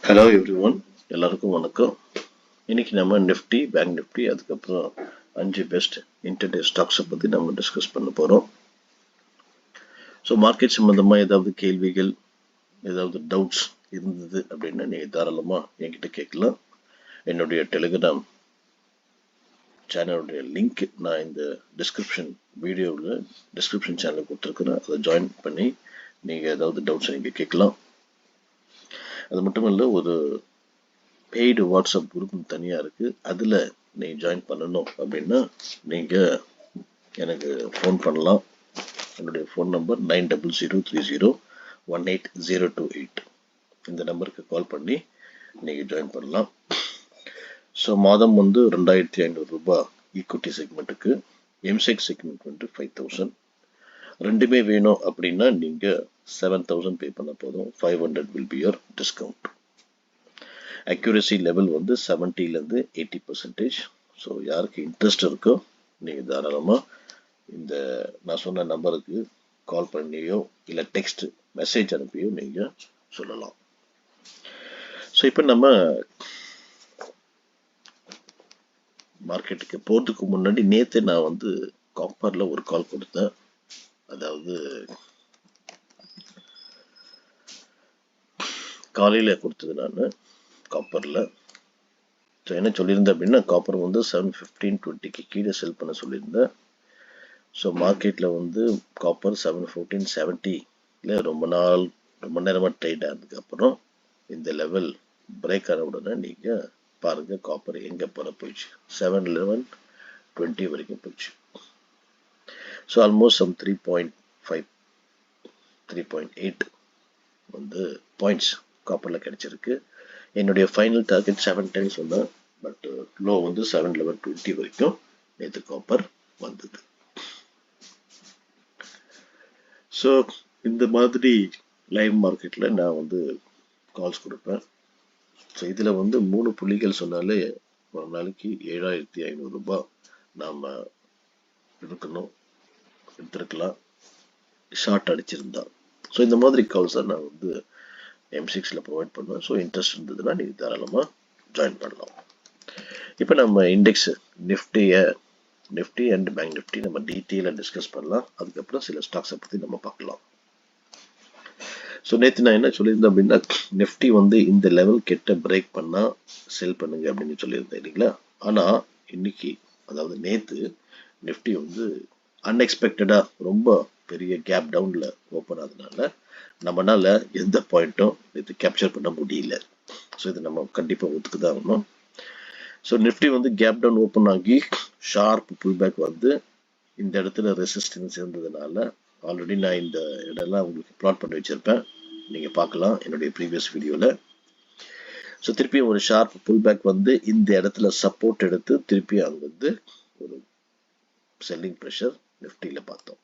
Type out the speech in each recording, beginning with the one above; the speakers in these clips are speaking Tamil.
ஹலோ எவ்ரிஒன், எல்லாருக்கும் வணக்கம். இன்னைக்கு நம்ம நிஃப்டி, பேங்க் நிஃப்டி, அதுக்கப்புறம் 5 பெஸ்ட் இன்டர்டே ஸ்டாக்ஸை பற்றி நம்ம டிஸ்கஸ் பண்ண போகிறோம். ஸோ மார்க்கெட் சம்மந்தமாக ஏதாவது கேள்விகள், ஏதாவது டவுட்ஸ் இருந்தது அப்படின்னா நீங்கள் தாராளமாக என்கிட்ட கேட்கலாம். என்னுடைய டெலிகிராம் சேனலுடைய லிங்க் நான் இந்த டிஸ்கிரிப்ஷன் சேனல் கொடுத்துருக்குறேன். அதை ஜாயின் பண்ணி நீங்கள் ஏதாவது டவுட்ஸ் நீங்கள் கேட்கலாம். அது மட்டும் இல்லை, ஒரு பெய்டு வாட்ஸ்அப் குரூப் தனியாக இருக்குது. அதில் நீங்கள் ஜாயின் பண்ணணும் அப்படின்னா நீங்கள் எனக்கு ஃபோன் பண்ணலாம். என்னுடைய ஃபோன் நம்பர் 9003018028. இந்த நம்பருக்கு கால் பண்ணி நீங்கள் ஜாயின் பண்ணலாம். ஸோ மாதம் 2500 ரூபாய் ஈக்விட்டி செக்மெண்ட்டுக்கு, எம்செக் செக்மெண்ட் 5000. ரெண்டுமே வேணும் அப்படின்னா நீங்கள் 7000 பே பண்ண போதும். 500 will be your discount. Accuracy level 70லேருந்து 80%. ஸோ யாருக்கு இன்ட்ரெஸ்ட் இருக்கோ நீங்கள் தாராளமாக இந்த நான் சொன்ன நம்பருக்கு கால் பண்ணியோ இல்லை டெக்ஸ்ட் மெசேஜ் அனுப்பியோ நீங்கள் சொல்லலாம். ஸோ இப்போ நம்ம மார்க்கெட்டுக்கு போகிறதுக்கு முன்னாடி நேற்று நான் காப்பரில் ஒரு கால் கொடுத்தேன். அதாவது காலையில் கொடுத்தது நான் காப்பரில். ஸோ என்ன சொல்லியிருந்தேன் அப்படின்னா, காப்பர் 715.20க்கு கீழே செல் பண்ண சொல்லியிருந்தேன். ஸோ மார்க்கெட்டில் காப்பர் 714.70 ரொம்ப நேரமாக ட்ரேட் ஆனதுக்கப்புறம் இந்த லெவல் பிரேக் ஆன உடனே நீங்கள் பாருங்கள் காப்பர் எங்கே போயிடுச்சு. 711.20 வரைக்கும் போயிடுச்சு. ஸோ ஆல்மோஸ்ட் 3.5 3.8 பாயிண்ட்ஸ் காப்பரில் கிடைச்சிருக்கு. என்னுடைய ஃபைனல் டார்கெட் 710 சொன்னேன். பட் லோ 711.20 வரைக்கும் நேற்று காப்பர் வந்தது. ஸோ இந்த மாதிரி லைவ் மார்க்கெட்டில் நான் கால்ஸ் கொடுப்பேன். ஸோ இதில் 3 புள்ளிகள் சொன்னாலே ஒரு நாளைக்கு 7500 ரூபாய் நாம் எடுத்துருக்கலாம், ஷார்ட் அடிச்சிருந்தா. ஸோ இந்த மாதிரி கால்ஸை நான் M6ல ப்ரொவைட் பண்ணுவேன். ஸோ இன்ட்ரெஸ்ட் இருந்ததுன்னா நீங்கள் தாராளமாக ஜாயின் பண்ணலாம். இப்போ நம்ம index Nifty and bank Nifty நம்ம டீட்டெயிலாக டிஸ்கஸ் பண்ணலாம். அதுக்கப்புறம் சில ஸ்டாக்ஸை பற்றி நம்ம பார்க்கலாம். ஸோ நேற்று நான் என்ன சொல்லியிருந்தேன் அப்படின்னா, நிஃப்டி இந்த லெவல் கிட்ட பிரேக் பண்ணால் செல் பண்ணுங்க அப்படின்னு சொல்லியிருந்தேன் இல்லைங்களா. ஆனால் இன்னைக்கு, அதாவது நேற்று நிஃப்டி அன்எக்ஸ்பெக்டடாக ரொம்ப பெரிய கேப் டவுனில் ஓப்பன் ஆகுதுனால நம்மளால எந்த பாயிண்ட்டும் இது கேப்சர் பண்ண முடியல. ஸோ இது நம்ம கண்டிப்பாக ஒத்துக்குதான் ஆகணும். So Nifty gap down open ஆகி ஷார்ப் புல் பேக் இந்த இடத்துல ரெசிஸ்டன்ஸ் இருந்ததுனால ஆல்ரெடி நான் இந்த இடம்லாம் உங்களுக்கு பிளாட் பண்ணி வச்சிருப்பேன், நீங்கள் பார்க்கலாம் என்னுடைய ப்ரீவியஸ் வீடியோவில். ஸோ திருப்பி ஒரு ஷார்ப் புல் பேக் இந்த இடத்துல சப்போர்ட் எடுத்து திருப்பி அங்கே ஒரு செல்லிங் ப்ரெஷர் நிஃப்டியில் பார்த்தோம்.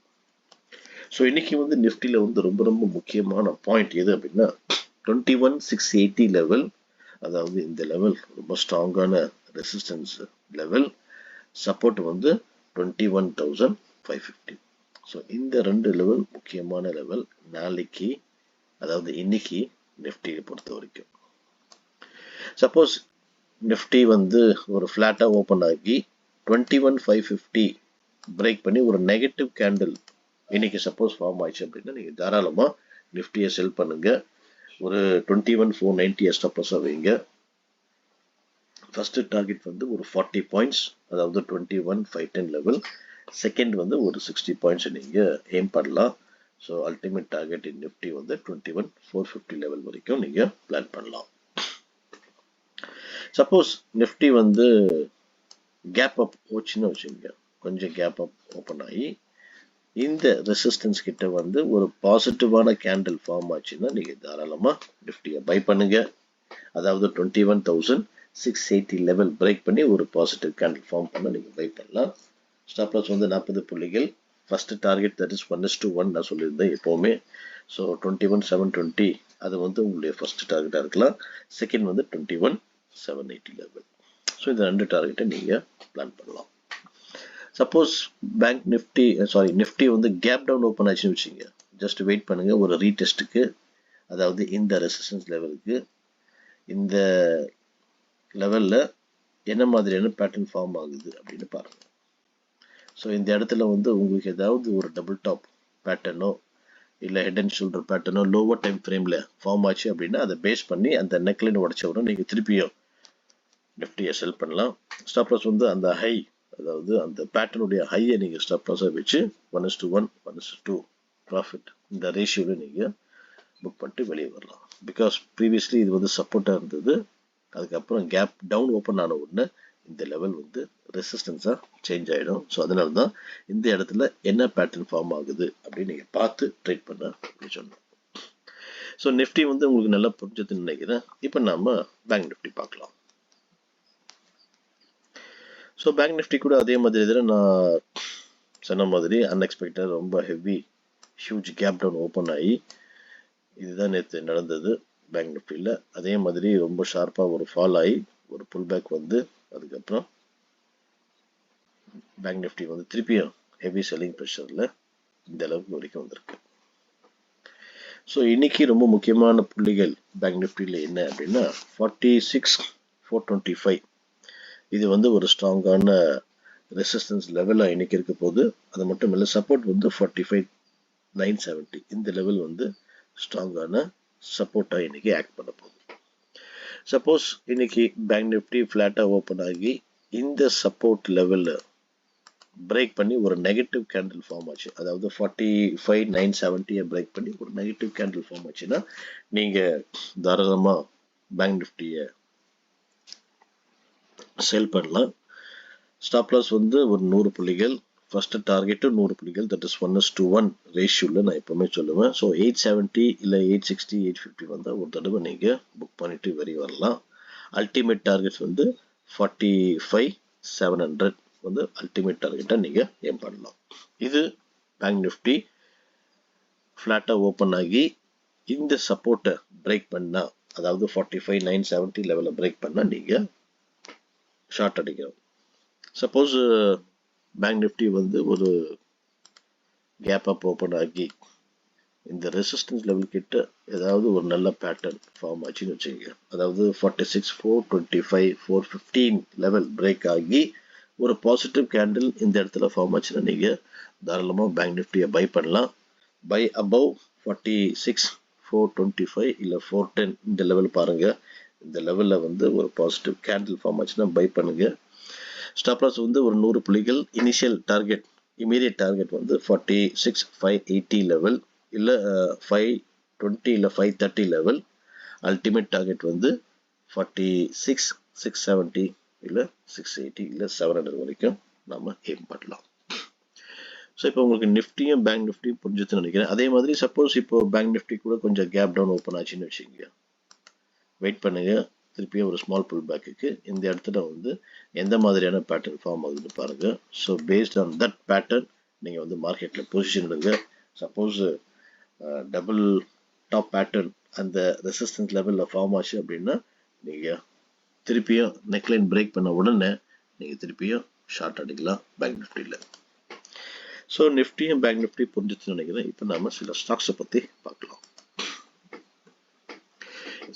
ஸோ இன்னைக்கு நிஃப்டியில் ரொம்ப ரொம்ப முக்கியமான பாயிண்ட் எது அப்படின்னா, 21,680 லெவல். அதாவது இந்த லெவல் ரொம்ப ஸ்ட்ராங்கான ரெசிஸ்டன்ஸ் லெவல். சப்போர்ட் 21,550. ஸோ இந்த 2 லெவல் முக்கியமான லெவல் நாளைக்கு, அதாவது இன்னைக்கு நிஃப்டியை பொறுத்த வரைக்கும். சப்போஸ் நிஃப்டி ஒரு ஃப்ளாட்டாக ஓப்பன் ஆகி 21,550 பிரேக் பண்ணி ஒரு நெகட்டிவ் கேண்டில் இன்னைக்கு சப்போஸ் ஃபார்ம் ஆயிடுச்சு அப்படின்னா நீங்கள் தாராளமாக நிஃப்டியை செல் பண்ணுங்க. ஒரு 21,490 ஸ்டாப் லாஸ் வைங்க. ஃபர்ஸ்ட் டார்கெட் ஒரு 40 பாயிண்ட்ஸ், அதாவது 21,510 லெவல். செகண்ட் ஒரு 60 பாயிண்ட்ஸ் நீங்கள் எய்ம் பண்ணலாம். ஸோ அல்டிமேட் டார்கெட் இன் நிஃப்டி 21,450 லெவல் வரைக்கும் நீங்கள் பிளான் பண்ணலாம். சப்போஸ் நிஃப்டி கேப் அப் போச்சுன்னு வச்சுங்க, கொஞ்சம் கேப் அப் ஓப்பன் ஆகி இந்த ரெசிஸ்டன்ஸ் கிட்ட ஒரு பாசிட்டிவான கேண்டில் ஃபார்ம் ஆச்சுன்னா நீங்கள் தாராளமாக நிஃப்டியை பை பண்ணுங்க. அதாவது 21,680 லெவல் பிரேக் பண்ணி ஒரு பாசிட்டிவ் கேண்டில் ஃபார்ம் பண்ண நீங்கள் பை பண்ணலாம். ஸ்டாப் லாஸ் 40 புள்ளிகள். ஃபர்ஸ்ட் டார்கெட் தட் இஸ் 1:1 நான் சொல்லியிருந்தேன் எப்போவுமே. ஸோ 21,720 அது உங்களுடைய ஃபர்ஸ்ட் டார்கெட்டாக இருக்கலாம். Second 21,780 level. ஸோ இந்த 2 டார்கெட்டை நீங்கள் பிளான் பண்ணலாம். Suppose bank Nifty gap down open ஆச்சுன்னு வச்சுங்க, ஜஸ்ட் வெயிட் பண்ணுங்க ஒரு ரீடெஸ்ட்டுக்கு, அதாவது இந்த ரெசிஸ்டன்ஸ் லெவலுக்கு இந்த லெவலில் என்ன மாதிரியான பேட்டர்ன் ஃபார்ம் ஆகுது அப்படின்னு பாருங்கள். ஸோ இந்த இடத்துல வந்து உங்களுக்கு ஏதாவது ஒரு டபுள் டாப் பேட்டர்னோ இல்லை ஹெட் அண்ட் ஷோல்டர் பேட்டர்னோ லோவர் டைம் ஃப்ரேமில் ஃபார்ம் ஆச்சு அப்படின்னா அதை பேஸ் பண்ணி அந்த நெக்லைன் உடச்ச உடனே நீங்கள் திருப்பியும் நிஃப்டியை செல் பண்ணலாம். ஸ்டாப் லாஸ் வந்து அந்த ஹை, அதாவது அந்த பேட்டர்னுடைய ஹையை நீங்கள் ஸ்டாப் லாஸாக வச்சு 1:1 1:2 ப்ராஃபிட் இந்த ரேஷியோவில் நீங்கள் புக் பண்ணிட்டு வெளியே வரலாம். பிகாஸ் ப்ரீவியஸ்லி இது வந்து சப்போர்ட்டாக இருந்தது, அதுக்கப்புறம் கேப் டவுன் ஓப்பன் ஆன உடனே இந்த லெவல் வந்து ரெசிஸ்டன்ஸாக சேஞ்ச் ஆகிடும். ஸோ அதனால தான் இந்த இடத்துல என்ன பேட்டர்ன் ஃபார்ம் ஆகுது அப்படின்னு நீங்கள் பார்த்து ட்ரேட் பண்ண சொன்னோம். ஸோ நிஃப்டி வந்து உங்களுக்கு நல்லா புரிஞ்சதுன்னு நினைக்கிறேன். இப்போ நாம் பேங்க் நிஃப்டி பார்க்கலாம். ஸோ பேங்க் நிஃப்டி கூட அதே மாதிரி இதில் நான் சொன்ன மாதிரி அன்எக்ஸ்பெக்டட் ரொம்ப heavy huge gap down open ஆகி இதுதான் நேற்று நடந்தது பேங்க் நிஃப்டியில். அதே மாதிரி ரொம்ப ஷார்ப்பாக ஒரு ஃபால் ஆகி ஒரு புல் பேக் வந்து அதுக்கப்புறம் பேங்க் நிஃப்டி வந்து திருப்பியும் ஹெவி செல்லிங் ப்ரெஷரில் இந்த அளவுக்கு வரைக்கும் வந்திருக்கு. ஸோ இன்னைக்கு ரொம்ப முக்கியமான புள்ளிகள் பேங்க் நிஃப்டியில் என்ன அப்படின்னா 46,425 இது வந்து ஒரு ஸ்ட்ராங்கான ரெசிஸ்டன்ஸ் லெவலாக இன்னைக்கு இருக்க போது. அது மட்டும் இல்லை, சப்போர்ட் வந்து 45,970 இந்த லெவல் வந்து ஸ்ட்ராங்கான சப்போர்ட்டாக இன்னைக்கு ஆக்ட் பண்ண போகுது. சப்போஸ் இன்னைக்கு பேங்க் நிஃப்டி ஃப்ளாட்டாக ஓப்பன் ஆகி இந்த சப்போர்ட் லெவலில் பிரேக் பண்ணி ஒரு நெகட்டிவ் கேண்டில் ஃபார்ம் ஆச்சு, அதாவது 45,970 பிரேக் பண்ணி ஒரு நெகட்டிவ் கேண்டில் ஃபார்ம் ஆச்சுன்னா நீங்கள் தாராளமாக பேங்க் நிஃப்டியை செல் பண்ணலாம். ஸ்டாப் லாஸ் வந்து ஒரு 100 புள்ளிகள், ஃபர்ஸ்ட் டார்கெட்டு 100 புள்ளிகள், தட் இஸ் 1:1 ரேஷியோவில் நான் எப்பவுமே சொல்லுவேன். ஸோ 870 இல்லை 860 850 வந்தால் ஒரு தடவை நீங்கள் புக் பண்ணிட்டு வெளியே வரலாம். அல்டிமேட் டார்கெட்ஸ் வந்து 45,700 வந்து அல்டிமேட் டார்கெட்டாக நீங்கள் ஏம் பண்ணலாம். இது பேங்க் நிஃப்டி ஃப்ளாட்டாக ஓப்பன் ஆகி இந்த சப்போர்ட்டை பிரேக் பண்ணால், அதாவது 45,970 லெவலில் பிரேக் பண்ணால் நீங்கள் ஷார்ட் அடிக்கணும். சப்போஸ் பேங்க் நிஃப்டி வந்து ஒரு கேப் அப் ஓப்பன் ஆகி இந்த ரெசிஸ்டன்ஸ் லெவல் கிட்ட ஏதாவது ஒரு நல்ல பேட்டர்ன் ஃபார்ம் ஆச்சுன்னு வச்சுக்கோங்க, அதாவது 46,425 415 லெவல் பிரேக் ஆகி ஒரு பாசிட்டிவ் கேண்டில் இந்த இடத்துல ஃபார்ம் ஆச்சுன்னா நீங்கள் தாராளமாக பேங்க் நிஃப்டியை பை பண்ணலாம். பை அபவ் 46,425 இல்லை 410 இந்த லெவல் பாருங்கள். இந்த லெவலில் வந்து ஒரு பாசிட்டிவ் கேண்டில் ஃபார்ம் ஆச்சுன்னா பை பண்ணுங்கள். ஸ்டாப் லாஸ் வந்து ஒரு 100 புள்ளிகள். இனிஷியல் டார்கெட் இமீடியட் டார்கெட் வந்து 46,580 லெவல் இல்லை 520 இல்லை 530 லெவல். அல்டிமேட் டார்கெட் வந்து 46,670 இல்லை 680 இல்லை 700 வரைக்கும் நம்ம எய்ம் பண்ணலாம். ஸோ இப்போ உங்களுக்கு நிஃப்டியும் பேங்க் நிஃப்டியும் புரிஞ்சுதுன்னு நினைக்கிறேன். அதே மாதிரி சப்போஸ் இப்போ பேங்க் நிஃப்டி கூட கொஞ்சம் கேப் டவுன் ஓப்பன் ஆச்சுன்னு வச்சுக்கோங்க, வெயிட் பண்ணுங்க, திருப்பியும் ஒரு ஸ்மால் புல் பேக்குக்கு இந்த இடத்துல வந்து எந்த மாதிரியான பேட்டர்ன் ஃபார்ம் ஆகுதுன்னு பாருங்க. So based on that pattern நீங்கள் வந்து மார்க்கெட்டில் பொசிஷன் எடுங்க. சப்போஸ் டபுள் டாப் பேட்டர்ன் அந்த ரெசிஸ்டன்ஸ் லெவலில் ஃபார்ம் ஆச்சு அப்படின்னா நீங்கள் திருப்பியும் நெக்லைன் பிரேக் பண்ண உடனே நீங்கள் திருப்பியும் ஷார்ட் அடிக்கலாம் பேங்க் நிஃப்டியில். ஸோ நிஃப்டியும் பேங்க் நிஃப்டி புரிஞ்சுன்னு நினைக்கிறேன். இப்போ நம்ம சில ஸ்டாக்ஸை பற்றி பார்க்கலாம்.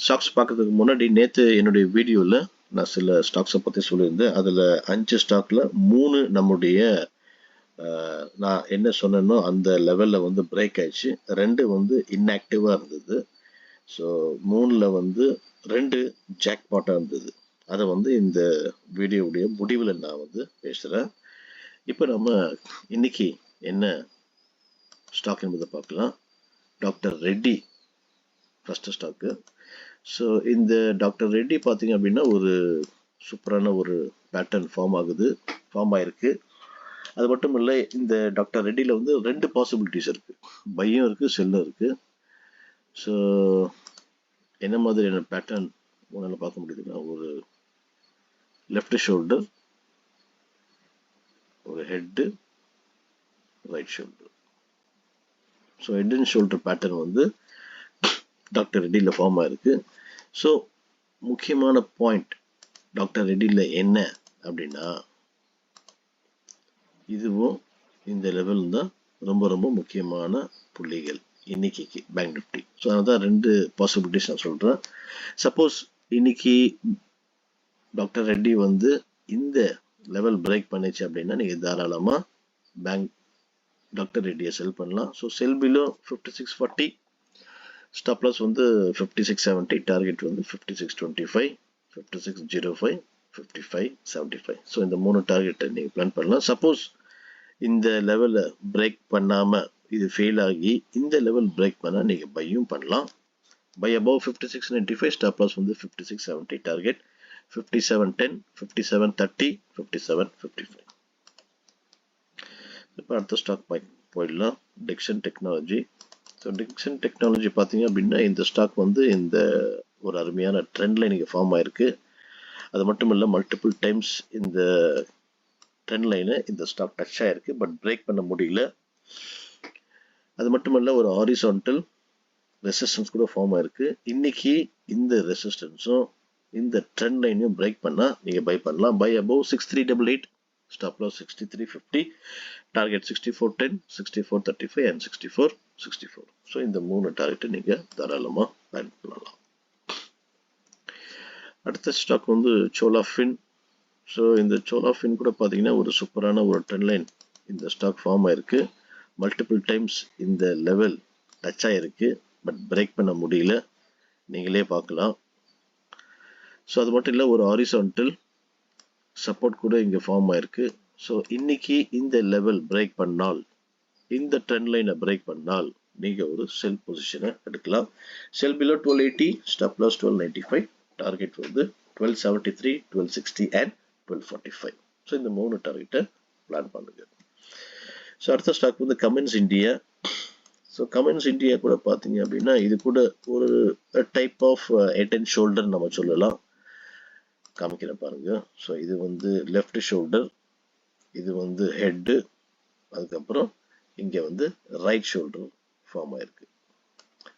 ஸ்டாக்ஸ் பார்க்கறதுக்கு முன்னாடி நேற்று என்னுடைய வீடியோவில் நான் சில ஸ்டாக்ஸை பற்றி சொல்லியிருந்தேன். அதில் 5 ஸ்டாக்கில் 3 நம்முடைய நான் என்ன சொன்னேனோ அந்த லெவலில் வந்து பிரேக் ஆயிடுச்சு, 2 வந்து இன்ஆக்டிவாக இருந்தது. ஸோ 3ல் வந்து 2 ஜாக்பாட்டாக இருந்தது. அதை வந்து இந்த வீடியோவுடைய முடிவில் நான் வந்து பேசுகிறேன். இப்போ நம்ம இன்னைக்கு என்ன ஸ்டாக் என்பதை பார்க்கலாம். Doctor Reddy first stock. So இந்த டாக்டர் ரெட்டி பார்த்தீங்க அப்படின்னா ஒரு சூப்பரான ஒரு பேட்டர்ன் ஃபார்ம் ஆகிருக்கு. அது மட்டும் இல்லை, இந்த டாக்டர் ரெட்டியில் வந்து 2 பாசிபிலிட்டிஸ் இருக்குது, பையும் இருக்குது செல்லும் இருக்குது. ஸோ என்ன மாதிரியான பேட்டர்ன் உங்களால் பார்க்க முடியுதுன்னா, ஒரு லெஃப்ட் ஷோல்டர், ஒரு head, right shoulder. So head and shoulder pattern வந்து டாக்டர் ரெட்டியில் ஃபார்ம் ஆகிருக்கு. ஸோ முக்கியமான பாயிண்ட் டாக்டர் ரெட்டியில் என்ன அப்படின்னா, இதுவும் இந்த லெவல் தான் ரொம்ப ரொம்ப முக்கியமான புள்ளிகள் இன்னைக்கு பேங்க் நிஃப்டி. ஸோ அதான் 2 பாசிபிலிட்டிஸ் நான் சொல்கிறேன். சப்போஸ் இன்னைக்கு டாக்டர் ரெட்டி வந்து இந்த லெவல் பிரேக் பண்ணிச்சு அப்படின்னா நீங்க தாராளமா பேங்க் டாக்டர் ரெட்டியை செல் பண்ணலாம். So sell below 5640, stop loss வந்து 5670, டார்கெட் வந்து 5625, 5605, 5575. ஸோ இந்த 3 டார்கெட்டை நீங்கள் பிளான் பண்ணலாம். சப்போஸ் இந்த லெவலை பிரேக் பண்ணாமல் இது ஃபெயில் ஆகி இந்த லெவல் பிரேக் பண்ணால் நீங்கள் பையும் பண்ணலாம். பை above 5695, ஸ்டாப் லாஸ் வந்து 5670, டார்கெட் 5710, 5730, 5755. இப்போ அடுத்த ஸ்டாக் போயிடலாம். Dixon technology. So Dixon technology பார்த்தீங்க அப்படின்னா இந்த ஸ்டாக் வந்து இந்த ஒரு அருமையான ட்ரெண்ட் லைனுக்கு ஃபார்ம் ஆயிருக்கு. அது மட்டும் இல்லை மல்டிபிள் டைம்ஸ் இந்த ட்ரெண்ட் லைனு இந்த ஸ்டாக் டச் ஆயிருக்கு, பட் பிரேக் பண்ண முடியல. அது மட்டும் இல்லை ஒரு ஹாரிசான்டல் ரெசிஸ்டன்ஸ் கூட ஃபார்ம் ஆயிருக்கு. இன்னைக்கு இந்த ரெசிஸ்டன்ஸும் இந்த ட்ரெண்ட் லைனையும் பிரேக் பண்ணால் நீங்கள் பை பண்ணலாம். Buy above 6388, stop loss 6350, target 6410, 6435 and 6464. So இந்த 3 டார்கெட்டை நீங்கள் தாராளமாக பிளான் பண்ணலாம். அடுத்த ஸ்டாக் வந்து சோலாஃபின். ஸோ இந்த சோலாஃபின் கூட பார்த்தீங்கன்னா ஒரு சூப்பரான ஒரு ட்ரெண்ட் லைன் இந்த ஸ்டாக் ஃபார்ம் ஆயிருக்கு. மல்டிபிள் டைம்ஸ் இந்த லெவல் டச் ஆயிருக்கு, பட் பிரேக் பண்ண முடியல, நீங்களே பார்க்கலாம். ஸோ அது மட்டும் இல்லை ஒரு ஹாரிசான்டல் சப்போர்ட் கூட இங்கே ஃபார்ம் ஆயிருக்கு. ஸோ இன்னைக்கு இந்த லெவல் பிரேக் பண்ணால், இந்த ட்ரெண்ட் லைனை பிரேக் பண்ணால் நீங்கள் ஒரு செல் பொசிஷனை எடுக்கலாம். Sell below 1280, stop loss 1295, target வந்து 1273, 1260 and 1245. ஸோ இந்த 3 டார்கெட்டை பிளான் பண்ணுங்க. ஸோ அடுத்த ஸ்டாக் வந்து Cummins India. So Cummins India கூட பார்த்தீங்க அப்படின்னா இது கூட ஒரு type of head and shoulder நம்ம சொல்லலாம். காமிக்கிறேன் பாருங்க. ஸோ இது வந்து லெஃப்ட் ஷோல்டர், இது வந்து ஹெட்டு, அதுக்கப்புறம் இங்கே வந்து ரைட் ஷோல்டர் ஃபார்ம் ஆயிருக்கு.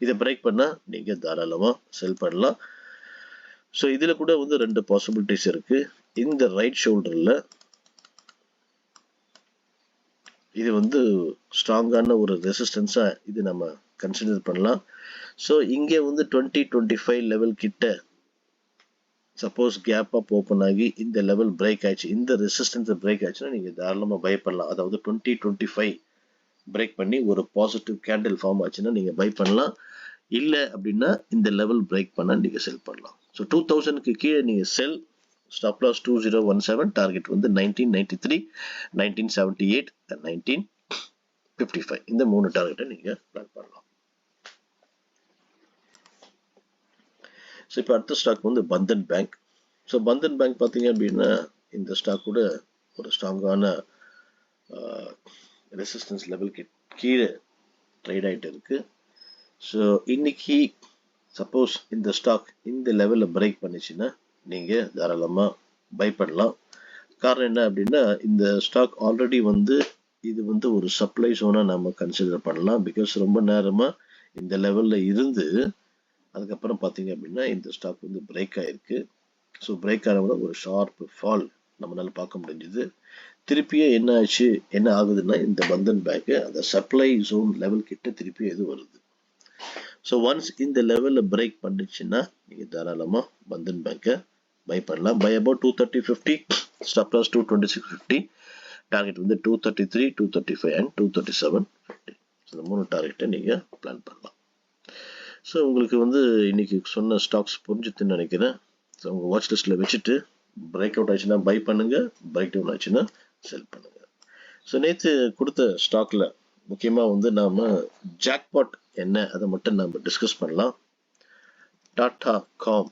இதை பிரேக் பண்ணால் நீங்கள் தாராளமாக செல் பண்ணலாம். ஸோ இதில் கூட வந்து 2 பாசிபிலிட்டிஸ் இருக்கு. இந்த ரைட் ஷோல்டரில் இது வந்து ஸ்ட்ராங்கான ஒரு ரெசிஸ்டன்ஸாக இது நம்ம கன்சிடர் பண்ணலாம். ஸோ இங்கே வந்து 2025 லெவல் கிட்ட சப்போஸ் கேப் அப் ஓப்பன் ஆகி இந்த லெவல் பிரேக் ஆயிடுச்சு, இந்த ரெசிஸ்டன்ஸை பிரேக் ஆயிடுச்சுன்னா நீங்கள் தாராளமாக பை பண்ணலாம். அதாவது 2025 பிரேக் பண்ணி ஒரு பாசிட்டிவ் கேண்டில் ஃபார்ம் ஆச்சுன்னா நீங்கள் பை பண்ணலாம். இல்லை அப்படின்னா இந்த லெவல் பிரேக் பண்ணால் நீங்கள் செல் பண்ணலாம். ஸோ 2000க்கு கீழே நீங்கள் செல். ஸ்டாப் லாஸ் 2017, டார்கெட் வந்து 1993, 1978 and 1955. இந்த 3 டார்கெட்டை நீங்கள் பிளான் பண்ணலாம். ஸோ இப்போ அடுத்த ஸ்டாக் வந்து Bandhan bank. So Bandhan bank பார்த்தீங்க அப்படின்னா இந்த ஸ்டாக் கூட ஒரு ஸ்ட்ராங்கான ரெசிஸ்டன்ஸ் லெவலுக்கு கீழே ட்ரேட் ஆகிட்டு இருக்கு. ஸோ இன்னைக்கு சப்போஸ் இந்த ஸ்டாக் இந்த லெவலில் பிரேக் பண்ணிச்சுன்னா நீங்கள் தாராளமாக பை பண்ணலாம். காரணம் என்ன அப்படின்னா இந்த ஸ்டாக் ஆல்ரெடி வந்து இது வந்து ஒரு சப்ளை ஜோனாக நம்ம கன்சிடர் பண்ணலாம். பிகாஸ் ரொம்ப நேரமாக இந்த லெவலில் இருந்து அதுக்கப்புறம் பார்த்தீங்க அப்படின்னா இந்த ஸ்டாக் வந்து பிரேக் ஆகிருக்கு. ஸோ பிரேக் ஆனவங்க ஒரு ஷார்ப் ஃபால் நம்மளால பார்க்க முடிஞ்சுது. திருப்பியே என்ன ஆச்சு, என்ன ஆகுதுன்னா இந்த பந்தன் பேங்க் அந்த சப்ளை ஜோன் லெவல் கிட்ட திருப்பியும் எது வருது. ஸோ ஒன்ஸ் இந்த லெவலில் பிரேக் பண்ணிச்சுன்னா நீங்கள் தாராளமாக பந்தன் பேங்கை பை பண்ணலாம். Buy about 230.50, stop loss 226.50, target வந்து 233, 235 and 237.50. ஸோ இந்த 3 டார்கெட்டை நீங்கள் பிளான் பண்ணலாம். ஸோ உங்களுக்கு வந்து இன்னைக்கு சொன்ன ஸ்டாக்ஸ் புரிஞ்சுதுன்னு நினைக்கிறேன். ஸோ உங்கள் வாட்ச் லிஸ்ட்டில் வச்சுட்டு பிரேக் அவுட் ஆச்சுன்னா பை பண்ணுங்கள், பிரேக் டவுன் ஆச்சுன்னா செல் பண்ணுங்கள். ஸோ நேற்று கொடுத்த ஸ்டாக்ல முக்கியமாக வந்து நாம் ஜாக்பாட் என்ன அதை மட்டும் நம்ம டிஸ்கஸ் பண்ணலாம். டாடா காம்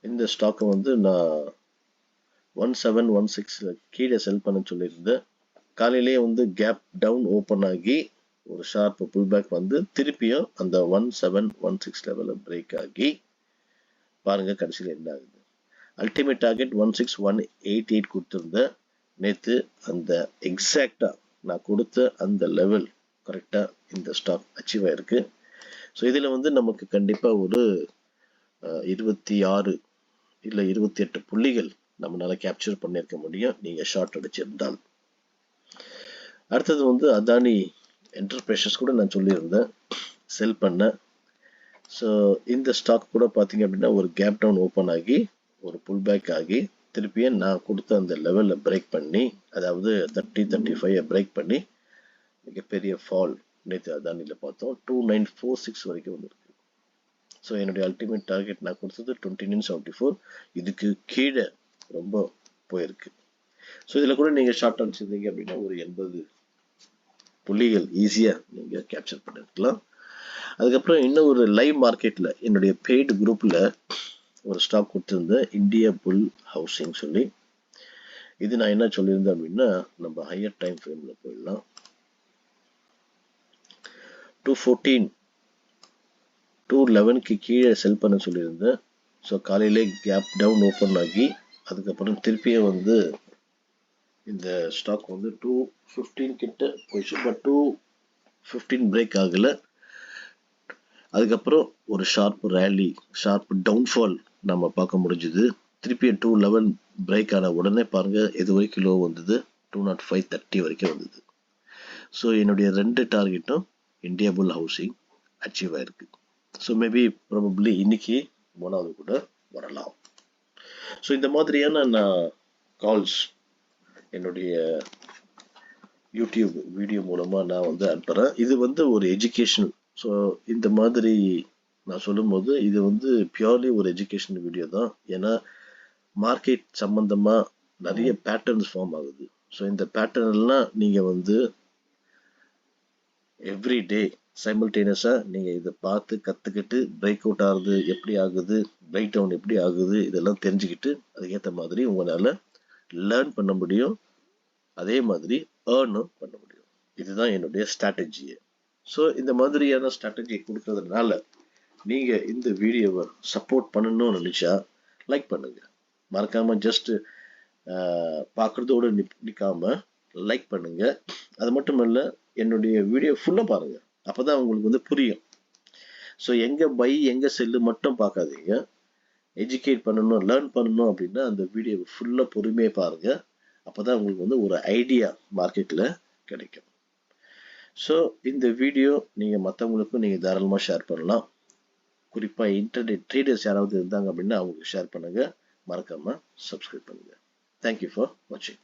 இந்த ஸ்டாக்கை வந்து நான் 1716 கீழே செல் பண்ண சொல்லியிருந்தேன். காலையிலேயே வந்து கேப் டவுன் ஓப்பன் ஆகி ஒரு ஷார்ப் புல் பேக் வந்து திருப்பியும் அந்த 1716 லெவலில் பிரேக் ஆகி பாருங்க கடைசியில் என்ன ஆகுது. அல்டிமேட் டார்கெட் 16188 கொடுத்துருந்தேன். நேற்று அந்த எக்ஸாக்டா நான் கொடுத்த அந்த லெவல் கரெக்டா இந்த ஸ்டாக் அச்சீவ் ஆயிருக்கு. ஸோ இதில் வந்து நமக்கு கண்டிப்பாக ஒரு 26 இல்லை 28 புள்ளிகள் நம்மளால கேப்சர் பண்ணியிருக்க முடியும் நீங்கள் ஷார்ட் அடிச்சிருந்தால். அடுத்தது வந்து அதானி என்டர்பிரைசஸ் கூட நான் சொல்லியிருந்தேன் செல் பண்ண. ஸோ இந்த ஸ்டாக் கூட பார்த்தீங்க அப்படின்னா ஒரு கேப் டவுன் ஓப்பன் ஆகி ஒரு புல் பேக் ஆகி திருப்பியும் நான் கொடுத்த அந்த லெவலில் பிரேக் பண்ணி, அதாவது 35 பிரேக் பண்ணி மிகப்பெரிய ஃபால் நேற்று அதானியில் பார்த்தோம். 2946 வரைக்கும் வந்திருக்கு. ஸோ என்னுடைய அல்டிமேட் டார்கெட் நான் கொடுத்தது 2974. இதுக்கு கீழே ரொம்ப போயிருக்கு. ஸோ இதில் கூட நீங்கள் ஷார்ட் அடிச்சிருந்தீங்க அப்படின்னா ஒரு 80 புள்ளிகள் ஈஸியாக நீங்கள் கேப்சர் பண்ணிருக்கலாம். அதுக்கப்புறம் இன்னும் ஒரு லைவ் மார்க்கெட்டில் என்னுடைய பெய்டு குரூப்பில் ஒரு ஸ்டாக் கொடுத்துருந்தேன், இந்தியா புல் ஹவுசிங் சொல்லி. இது நான் என்ன சொல்லியிருந்தேன் அப்படின்னா, நம்ம ஹையர் டைம் ஃப்ரேமில் போயிடலாம். 214 211க்கு கீழே செல் பண்ண சொல்லியிருந்தேன். ஸோ காலையிலே கேப் டவுன் ஓப்பன் ஆகி அதுக்கப்புறம் திருப்பியும் வந்து இந்த ஸ்டாக் வந்து 215 கிட்ட போயிடுச்சு. பட் 215 பிரேக் ஆகலை. அதுக்கப்புறம் ஒரு ஷார்ப் ரேலி, ஷார்ப் டவுன்ஃபால் நம்ம பார்க்க முடிஞ்சுது. திருப்பி 211 பிரேக் ஆன உடனே பாருங்க எது வரைக்கும் லோ வந்தது, 205.30 வரைக்கும் வந்தது. ஸோ என்னுடைய 2 டார்கெட்டும் இந்தியா புல் ஹவுசிங் அச்சீவ் ஆயிருக்கு. ஸோ மேபி ப்ராபப்ளி இன்னைக்கு 3வது கூட வரலாம். ஸோ இந்த மாதிரியான நான் கால்ஸ் என்னுடைய யூடியூப் வீடியோ மூலமா நான் வந்து அனுப்புறேன். இது வந்து ஒரு எஜுகேஷனல். ஸோ இந்த மாதிரி நான் சொல்லும்போது இது வந்து பியூர்லி ஒரு எஜுகேஷனல் வீடியோ தான். ஏன்னா மார்க்கெட் சம்பந்தமா நிறைய பேட்டர்ன்ஸ் ஃபார்ம் ஆகுது. ஸோ இந்த பேட்டர்ன் எல்லாம் நீங்க வந்து எவ்ரி டே சைமல்டேனியஸாக நீங்கள் இதை பார்த்து கற்றுக்கிட்டு பிரேக் அவுட் ஆகுது எப்படி ஆகுது, பிரேக் டவுன் எப்படி ஆகுது, இதெல்லாம் தெரிஞ்சுக்கிட்டு அதுக்கேற்ற மாதிரி உங்களால் லேர்ன் பண்ண முடியும். அதே மாதிரி ஏர்னும் பண்ண முடியும். இதுதான் என்னுடைய ஸ்ட்ராட்டஜியே. ஸோ இந்த மாதிரியான ஸ்ட்ராட்டஜி கொடுக்கறதுனால நீங்கள் இந்த வீடியோவை சப்போர்ட் பண்ணணும்னு நினச்சா லைக் பண்ணுங்க. மறக்காமல் ஜஸ்ட் பார்க்குறதோடு நிற்காம லைக் பண்ணுங்க. அது மட்டும் இல்லை, என்னுடைய வீடியோ ஃபுல்லாக பாருங்க. அப்போதான் உங்களுக்கு வந்து புரியும். ஸோ எங்கே பை எங்கே செல்லு மட்டும் பார்க்காதீங்க. எஜுகேட் பண்ணணும், லேர்ன் பண்ணணும் அப்படின்னா அந்த வீடியோவை ஃபுல்லாக பொறுமையாக பாருங்க. அப்போதான் உங்களுக்கு வந்து ஒரு ஐடியா மார்க்கெட்டில் கிடைக்கும். ஸோ இந்த வீடியோ நீங்கள் மற்றவங்களுக்கும் நீங்கள் தாராளமாக ஷேர் பண்ணலாம். குறிப்பாக இன்டர்நெட் ட்ரேடர்ஸ் யாராவது இருந்தாங்க அப்படின்னா அவங்களுக்கு ஷேர் பண்ணுங்கள். மறக்காமல் சப்ஸ்கிரைப் பண்ணுங்கள். தேங்க்யூ ஃபார் வாட்சிங்.